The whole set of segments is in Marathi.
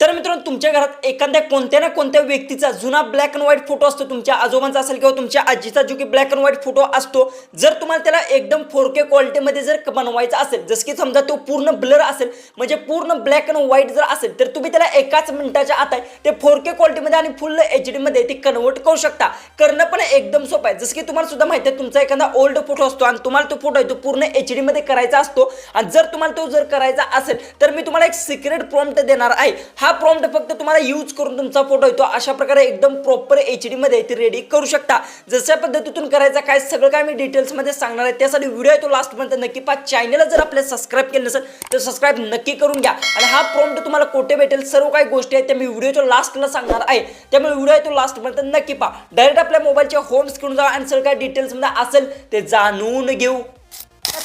तर मित्रांनो तुमच्या घरात एखाद्या कोणत्या ना कोणत्या व्यक्तीचा जुना ब्लॅक अँड व्हाईट फोटो असतो, तुमच्या आजोबांचा असेल किंवा तुमच्या आजीचा जो की ब्लॅक अँड व्हाईट फोटो असतो. जर तुम्हाला त्याला एकदम 4K क्वालिटीमध्ये जर बनवायचा असेल, जसं की समजा तो पूर्ण ब्लर असेल म्हणजे पूर्ण ब्लॅक अँड व्हाईट जर असेल, तर तुम्ही त्याला एकाच मिनिटाच्या आत आहे ते 4K क्वालिटीमध्ये आणि फुल HD मध्ये ते कन्वर्ट करू शकता. करणं पण एकदम सोपं आहे. जसं की तुम्हाला सुद्धा माहिती आहे, तुमचा एखादा ओल्ड फोटो असतो आणि तुम्हाला तो फोटो आहे तो पूर्ण HD मध्ये करायचा असतो. आणि जर तुम्हाला तो जर करायचा असेल तर मी तुम्हाला एक सिक्रेट प्रॉम्प्ट देणार आहे. हा प्रॉम्प्ट फक्त तुम्हाला यूज करून तुमचा फोटो येतो अशा प्रकारे एकदम प्रॉपर HD मध्ये ते रेडी करू शकता. जशा पद्धतीतून करायचा काय सगळं काय मी डिटेल्स मध्ये सांगणार आहे. त्यासाठी व्हिडिओ आहे तो लास्ट पर्यंत नक्की पहा. चॅनलला जर आपल्याला सबस्क्राइब केलं नसेल तर सबस्क्राइब नक्की करून घ्या. आणि हा प्रॉम्प्ट तुम्हाला कोठे भेटेल सर्व काही गोष्टी आहेत त्या मी व्हिडिओच्या लास्टला सांगणार आहे. त्यामुळे व्हिडिओ आहे तो लास्ट पर्यंत नक्की पहा. डायरेक्ट आपल्या मोबाईलच्या होम स्क्रीन जा आणि सगळं काय डिटेल्स मध्ये असेल ते जाणून घेऊ.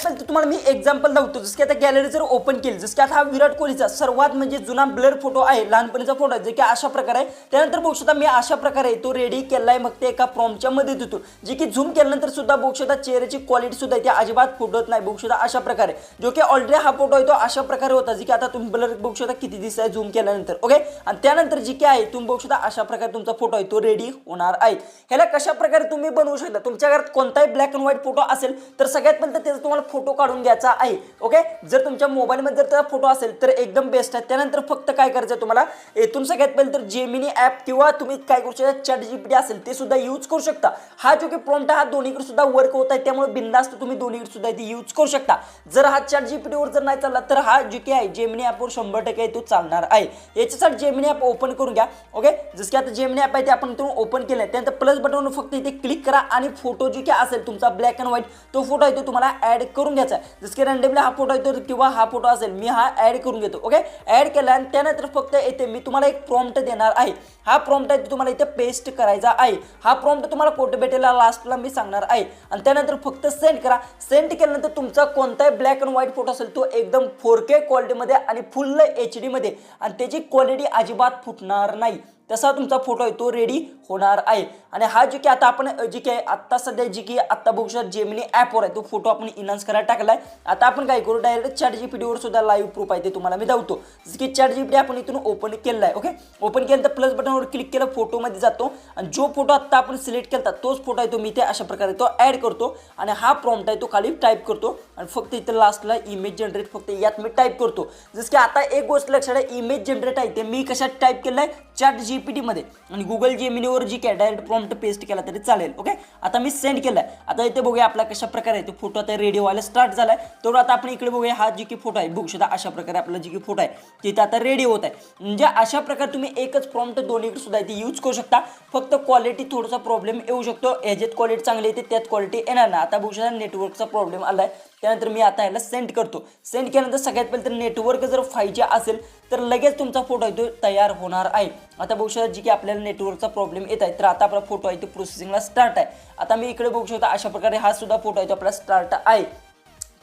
तुम्हाला मी एक्झाम्पल दाखवतो. जसं की आता गॅलरी जर ओपन केली, जसं की आता हा विराट कोहलीचा सर्वात म्हणजे जुना ब्लर फोटो आहे, लहानपणीचा फोटो आहे जे की अशा प्रकारे आहे. त्यानंतर बघू शकता मी अशा प्रकारे तो रेडी केलाय मग ते एका प्रॉम्प्टच्या मदतीतून, जे की झूम केल्यानंतर सुद्धा बघू शकता चेहऱ्याची क्वालिटी सुद्धा इथे अजिबात फुटत नाही. बघू शकता अशा प्रकारे, जो की ऑलरेडी हा फोटो आहे तो अशा प्रकारे होता, जे की आता तुम्ही ब्लर बघू शकता किती दिसत आहे झूम केल्यानंतर. ओके, आणि त्यानंतर जी की आहे तुम्ही बघू शकता अशा प्रकारे तुमचा फोटो आहे तो रेडी होणार आहे. ह्याला कशा प्रकारे तुम्ही बनवू शकता. तुमच्या घरात कोणताही ब्लॅक अँड व्हाईट फोटो असेल तर सगळ्यात पहिल्यांदा त्याचा तुम्हाला फोटो काढून घ्यायचा आहे. ओके, जर तुमच्या मोबाईल मध्ये जर त्याचा फोटो असेल तर एकदम बेस्ट आहे. त्यानंतर फक्त काय करायचं तुम्हाला, इथून सगळ्यात पहिले तर जेमिनी ऍप किंवा तुम्ही काय करू शकता ChatGPT असेल ते सुद्धा यूज करू शकता. हा जो की प्रॉम्प्ट हा दोन्हीकडे सुद्धा वर्क होत आहे, त्यामुळे बिनधास्त तुम्ही दोन्हीकडे सुद्धा इथे यूज करू शकता. जर हा ChatGPT वर जर नाही चालला तर हा जो की आहे जेमिनी ऍप वर 100% तो चालणार आहे. याच्यासाठी जेमिनी ऍप ओपन करून घ्या. ओके, जसं की आता जेमिनी ऍप आहे ते आपण इथून ओपन केलंय. त्यानंतर प्लस बटनवर फक्त इथे क्लिक करा आणि फोटो जो की असेल तुमचा ब्लॅक अँड व्हाईट तो फोटो आहे तो तुम्हाला ऍड करून घ्यायचा आहे. जसं की रँडमली हा फोटो आहे किंवा हा फोटो असेल मी हा ऍड करून घेतो. ओके, ऍड केला आणि त्यानंतर फक्त येथे मी तुम्हाला एक प्रॉम्प्ट देणार आहे. हा प्रॉम्प्ट आहे तुम्हाला इथे पेस्ट करायचा आहे. हा प्रॉम्प्ट तुम्हाला कोठे भेटेल लास्टला मी सांगणार आहे. आणि त्यानंतर फक्त सेंड करा. सेंड केल्यानंतर तुमचा कोणताही ब्लॅक अँड व्हाईट फोटो असेल तो एकदम 4K क्वालिटीमध्ये आणि फुल HD मध्ये आणि त्याची क्वालिटी अजिबात फुटणार नाही तसा तुमचा फोटो आहे तो रेडी होणार आहे. आणि हा जो की आता आपण जी की आत्ता सध्या जी की आत्ता बघू शकता जेमिनी ॲपवर आहे तो फोटो आपण इन्हान्स करायला टाकलाय. आता आपण काय करू, डायरेक्ट ChatGPT वर सुद्धा लाईव्ह प्रूफ आहे ते तुम्हाला मी दाखवतो. जसं की ChatGPT आपण इथून ओपन केलेला आहे. ओके, ओपन केल्यानंतर प्लस बटनवर क्लिक केलं, फोटोमध्ये जातो आणि जो फोटो आत्ता आपण सिलेक्ट केला तोच फोटो आहे तो मी इथे अशा प्रकारे तो ॲड करतो आणि हा प्रॉम्प्ट आहे तो खाली टाईप करतो आणि फक्त इथं लास्टला इमेज जनरेट फक्त यात मी टाईप करतो. जसं की आता एक गोष्ट लक्षात आहे, इमेज जनरेट आहे ते मी कशात टाईप केलं आहे ChatGPT मध्ये आणि गुगल जेमिनीवर जी काय डायरेक्ट प्रॉम्प्ट पेस्ट केला तरी चालेल. ओके, आता मी सेंड केलाय. आता इथे बघूया आपला कशा प्रकारे तो फोटो आता रेडी व्हायला स्टार्ट झालाय. तर आता आपण इकडे बघूया हा जी की फोटो आहे बघू शकता अशा प्रकारे आपला जी की फोटो आहे तिथे आता रेडी होत आहे. म्हणजे अशा प्रकारे तुम्ही एकच प्रॉम्प्ट दोन्हीकडे सुद्धा इथे यूज करू शकता. फक्त क्वालिटी थोडासा प्रॉब्लेम येऊ शकतो. ह्याच्यात क्वालिटी चांगली येते त्यात क्वालिटी येणार नाही. आता बघू शकता नेटवर्कचा प्रॉब्लेम आलाय. त्यानंतर मी आता याला सेंड करतो. सेंड केल्यानंतर सगळ्यात पहिले तर नेटवर्क जर 5G असेल तर लगेच तुमचा फोटो आहे तो तयार होणार आहे. आता बघू शकता जी की आपल्याला नेटवर्कचा प्रॉब्लेम येत आहे तर आता आपला फोटो आहे तो प्रोसेसिंगला स्टार्ट आहे. आता मी इकडे बघू शकता अशा प्रकारे हा सुद्धा फोटो आहे तो आपला स्टार्ट आहे.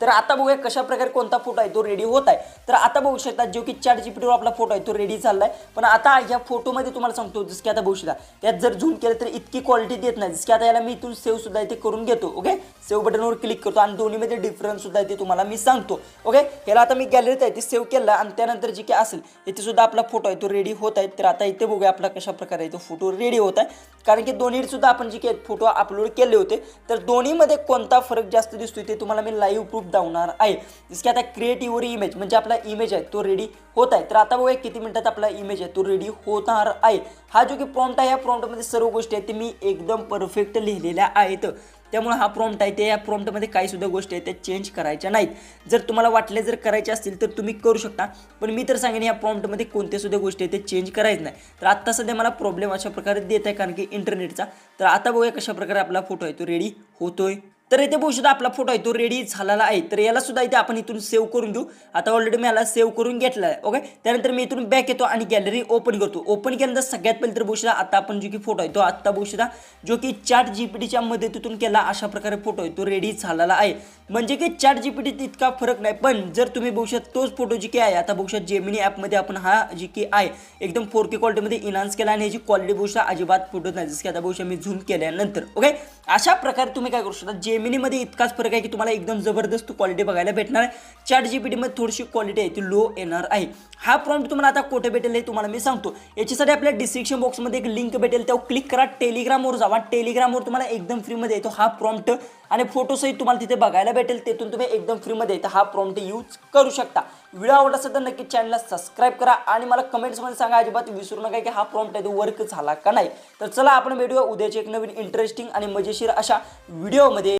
तर आता बघूया कशा प्रकारे कोणता फोटो आहे तो रेडी होत आहे. तर आता बघू शकता जो की ChatGPT वर आपला फोटो आहे तो रेडी झालाय. पण आता या फोटोमध्ये तुम्हाला सांगतो जसं की आता बघू शकता त्यात जर झूम केलं तर इतकी क्वालिटी देत नाही. जसं की आता याला मी इथून सेव्ह सुद्धा इथे करून घेतो. ओके, सेव्ह बटनवर क्लिक करतो आणि दोन्हीमध्ये डिफरन्स सुद्धा इथे तुम्हाला मी सांगतो. ओके, ह्याला आता मी गॅलरीत आहे ते सेव्ह केलं आणि त्यानंतर जे की असेल इथे सुद्धा आपला फोटो आहे तो रेडी होत आहे. तर आता इथे बघूया आपला कशा प्रकारे तो फोटो रेडी होत आहे. कारण की दोन्ही सुद्धा आपण जे काही फोटो अपलोड केले होते तर दोन्हीमध्ये कोणता फरक जास्त दिसतोय ते तुम्हाला मी लाईव्ह प्रूफ दाखवणार आहे. जसं की आता क्रिएट युअर इमेज म्हणजे आपला इमेज आहे तो रेडी होत आहे. तर आता बघूया किती मिनिटात आपला इमेज आहे तो रेडी होणार आहे. हा जो की प्रॉम्प्ट आहे या प्रॉम्प्टमध्ये सर्व गोष्टी आहेत ते मी एकदम परफेक्ट लिहिलेल्या आहेत. त्यामुळे हा प्रॉम्प्ट आहे ते या प्रॉम्प्टमध्ये काही सुद्धा गोष्टी आहेत त्या चेंज करायच्या नाहीत. जर तुम्हाला वाटले जर करायचे असतील तर तुम्ही करू शकता, पण मी तर सांगेन या प्रॉम्प्टमध्ये कोणत्या सुद्धा गोष्टी आहेत ते चेंज करायचं नाही. तर आत्ता सध्या मला प्रॉब्लेम अशा प्रकारे देत आहे कारण की इंटरनेटचा. तर आता बघूया कशा प्रकारे आपला फोटो आहे तो रेडी होतोय. तर इथे बघू शकता आपला फोटो आहे तो रेडी झालेला आहे. तर याला सुद्धा इथे आपण इथून सेव्ह करून देऊ. आता ऑलरेडी मी याला सेव्ह करून घेतला आहे. ओके, त्यानंतर मी इथून बॅक येतो आणि गॅलरी ओपन करतो. ओपन केल्यानंतर सगळ्यात पहिले तर बघू शकता आता आपण जो की फोटो आहे तो आत्ता बघू शकता जो की ChatGPTच्या मदतीतून केला अशा प्रकारे फोटो आहे तो रेडी झालेला आहे. म्हणजे की चॅट जीपीटीत इतका फरक नाही. पण जर तुम्ही बघू शकता तोच फोटो जी की आहे आता बघू शकता जेमिनी ॲपमध्ये आपण हा जी की आहे एकदम 4K क्वालिटीमध्ये इन्हान्स केला आणि ह्याची क्वालिटी बघू शकता अजिबात फुटत नाही. जसं की आता बघू शकता मी झूम केल्यानंतर ओके अशा प्रकारे तुम्ही काय करू शकता. जेमिनीमध्ये इतकाच फरक आहे की तुम्हाला एकदम जबरदस्त क्वालिटी बघायला भेटणार आहे. चॅट जीपीटीमध्ये थोडीशी क्वालिटी आहे ती लो येणार आहे. हा प्रॉम्प्ट तुम्हाला आता कुठे भेटेल हे तुम्हाला मी सांगतो. याच्यासाठी आपल्या डिस्क्रिप्शन बॉक्समध्ये एक लिंक भेटेल त्यावर क्लिक करा. टेलिग्रामवर जावा. टेलिग्रामवर तुम्हाला एकदम फ्रीमध्ये येतो हा प्रॉम्प्ट आणि फोटोसहित तुम्हाला तिथे बघायला भेटेल. तिथून तुम्ही एकदम फ्रीमध्ये हा प्रॉम्प्ट यूज करू शकता. व्हिडिओ आवडला असेल तर नक्की चॅनलला सबस्क्राईब करा आणि मला कमेंट्समध्ये सांगा. अजिबात विसरू नका की हा प्रॉम्प्ट आहे तो वर्क झाला का नाही. तर चला आपण भेटूया उद्याचे एक नवीन इंटरेस्टिंग आणि मजेशीर अशा व्हिडिओमध्ये.